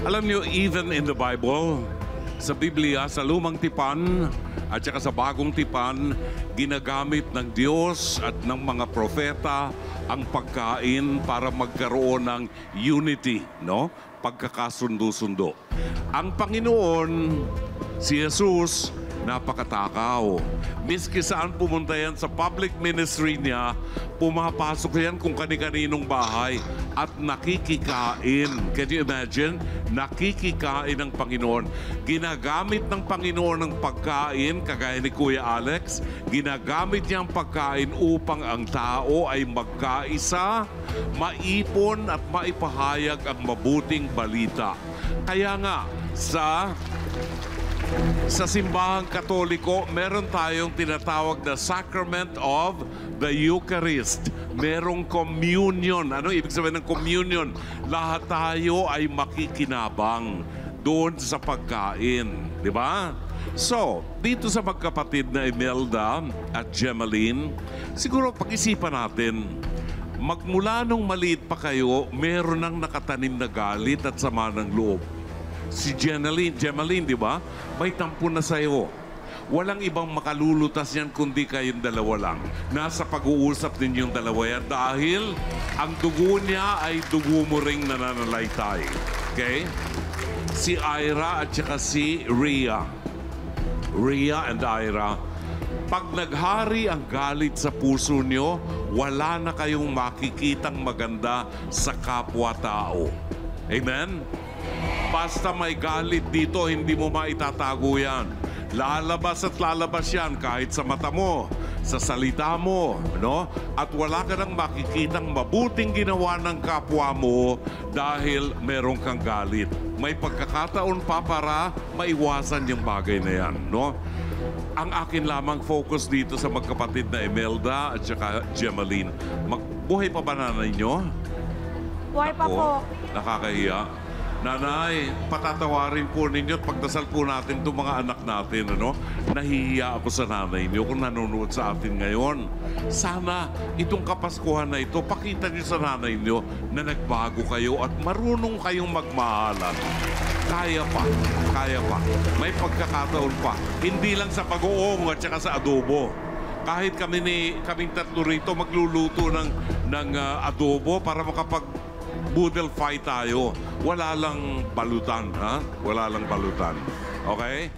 Alam niyo, even in the Bible, sa Biblia, sa Lumang Tipan at saka sa Bagong Tipan, ginagamit ng Diyos at ng mga propeta ang pagkain para magkaroon ng unity, no? Pagkakasundo-sundo. Ang Panginoon, si Jesus, napakatakaw. Miski saan pumunta yan sa public ministry niya, pumapasok yan kung kani-kaninong bahay at nakikikain. Can you imagine? Nakikikain ng Panginoon. Ginagamit ng Panginoon ng pagkain, kagaya ni Kuya Alex, ginagamit niya ang pagkain upang ang tao ay magkaisa, maipon at maipahayag ang mabuting balita. Kaya nga, sa simbahang Katoliko, meron tayong tinatawag na Sacrament of the Eucharist. Merong communion. Ano ibig sabihin ng communion? Lahat tayo ay makikinabang doon sa pagkain. Di ba? So, dito sa magkapatid na Imelda at Gemaline, siguro pag-isipan natin, magmula nung maliit pa kayo, meron nang nakatanim na galit at sama ng loob. Si Gemaline, di ba? May tampo na sa'yo. Walang ibang makalulutas yan kundi kayong dalawa lang. Nasa pag-uusap ninyong dalawa yan dahil ang dugo niya ay dugo mo ring nananalaytay. Okay? Si Ira at saka si Rhea. Rhea and Ira. Pag naghari ang galit sa puso nyo, wala na kayong makikitang maganda sa kapwa-tao. Amen? Basta may galit dito, hindi mo maitatago yan. Lalabas at lalabas yan kahit sa mata mo, sa salita mo, no? At wala ka nang makikitang mabuting ginawa ng kapwa mo dahil meron kang galit. May pagkakataon pa para maiwasan yung bagay na yan, no? Ang akin lamang focus dito sa magkapatid na Imelda at saka Gemaline. Buhay pa ba nanay nyo? Buhay pa po. Nakakahiya. Nanay, patatawarin po ninyo at pagdasal po natin itong mga anak natin, ano? Nahihiya ako sa nanay niyo kung nanonood sa atin ngayon. Sana itong Kapaskuhan na ito, pakita niyo sa nanay niyo na nagbago kayo at marunong kayong magmahalan. Kaya pa, kaya pa. May pagkakataon pa. Hindi lang sa pag-uong at saka sa adobo. Kahit kaming tatlo rito magluluto ng adobo para boodle fight tayo. Wala lang balutan, ha? Wala lang balutan. Okay?